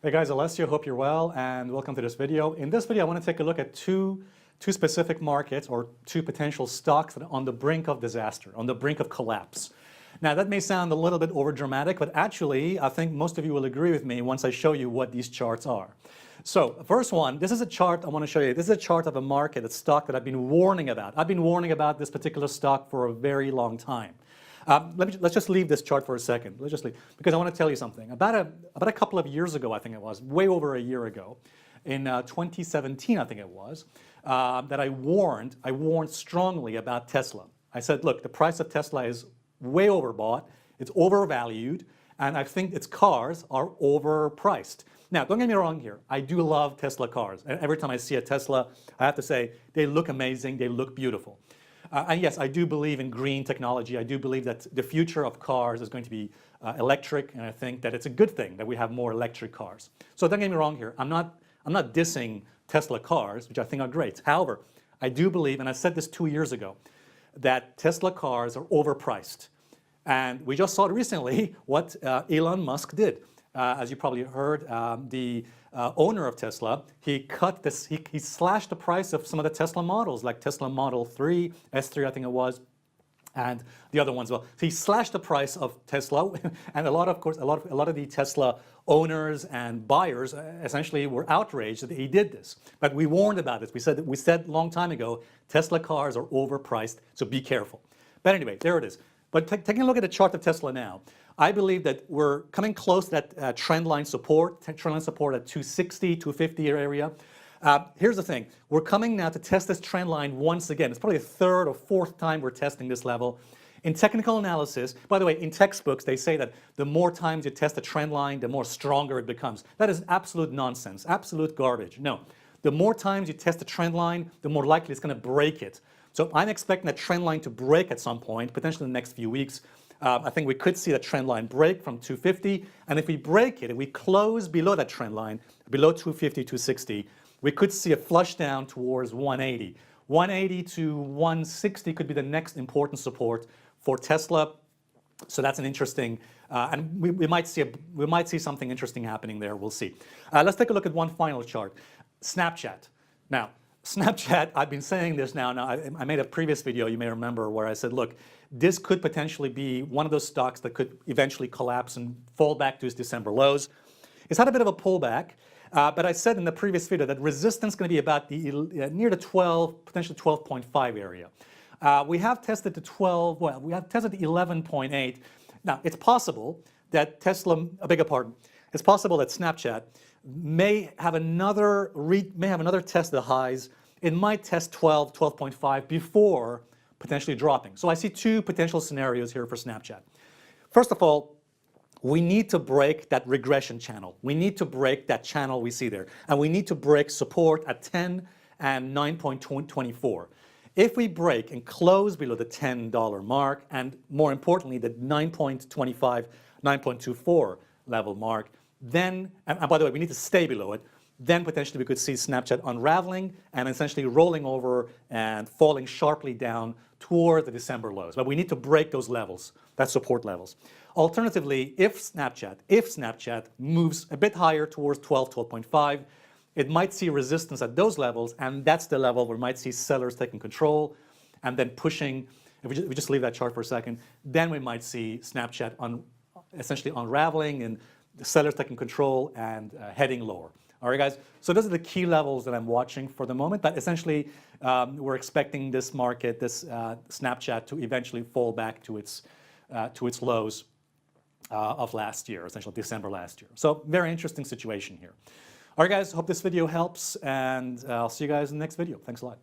Hey guys, Alessio, hope you're well and welcome to this video. In this video, I want to take a look at two specific markets or two potential stocks that are on the brink of disaster, on the brink of collapse. Now that may sound a little bit overdramatic, but actually I think most of you will agree with me once I show you what these charts are. So first one, this is a chart I want to show you. This is a chart of a market, a stock that I've been warning about. I've been warning about this particular stock for a very long time. Let's just leave this chart for a second. Let's just leave, because I want to tell you something. About a couple of years ago, I think it was, way over a year ago, in 2017, I think it was, that I warned strongly about Tesla. I said, look, the price of Tesla is way overbought, it's overvalued, and I think its cars are overpriced. Now, don't get me wrong here. I do love Tesla cars. And every time I see a Tesla, I have to say, they look amazing, they look beautiful. And yes, I do believe in green technology. I do believe that the future of cars is going to be electric, and I think that it's a good thing that we have more electric cars. So don't get me wrong here. I'm not dissing Tesla cars, which I think are great. However, I do believe, and I said this 2 years ago, that Tesla cars are overpriced. And we just saw recently what Elon Musk did. As you probably heard, the owner of Tesla, he slashed the price of some of the Tesla models, like Tesla Model 3, S3 I think it was, and the other ones. Well, so he slashed the price of Tesla, and a lot of the Tesla owners and buyers essentially were outraged that he did this. But we warned about this. We said a long time ago, Tesla cars are overpriced, so be careful. But anyway, there it is. But taking a look at the chart of Tesla now, I believe that we're coming close to that trend line support at 260, 250 area. Here's the thing. We're coming now to test this trend line once again. It's probably the third or fourth time we're testing this level. In technical analysis, by the way, in textbooks, they say that the more times you test a trend line, the more stronger it becomes. That is absolute nonsense, absolute garbage. No. The more times you test a trend line, the more likely it's going to break it. So I'm expecting that trend line to break at some point, potentially in the next few weeks. I think we could see that trend line break from 250, and if we break it, if we close below that trend line, below 250, 260, we could see a flush down towards 180. 180 to 160 could be the next important support for Tesla. So that's an interesting, and we might see something interesting happening there. We'll see. Let's take a look at one final chart. Snapchat. Now, Snapchat, I've been saying this now. I made a previous video, you may remember, where I said, look, this could potentially be one of those stocks that could eventually collapse and fall back to its December lows. It's had a bit of a pullback, but I said in the previous video that resistance is going to be about near the 12, potentially 12.5 area. We have tested the 12, well, we have tested the 11.8. Now, it's possible that Tesla, I beg your pardon, it's possible that Snapchat may have another test of the highs. It might test 12, 12.5 before potentially dropping. So I see two potential scenarios here for Snapchat. First of all, we need to break that regression channel. We need to break that channel we see there. And we need to break support at 10 and 9.24. If we break and close below the $10 mark, and more importantly, the 9.25, 9.24 level mark, then, and by the way, we need to stay below it, then potentially we could see Snapchat unraveling and essentially rolling over and falling sharply down toward the December lows. But we need to break those levels, that support levels. Alternatively, if Snapchat moves a bit higher towards 12, 12.5, it might see resistance at those levels, and that's the level where we might see sellers taking control and then pushing. If we just leave that chart for a second, then we might see Snapchat essentially unraveling and the sellers taking control and heading lower. All right, guys, so those are the key levels that I'm watching for the moment, but essentially we're expecting this market, this Snapchat, to eventually fall back to its lows of last year, essentially December last year. So very interesting situation here. All right, guys, hope this video helps, and I'll see you guys in the next video. Thanks a lot.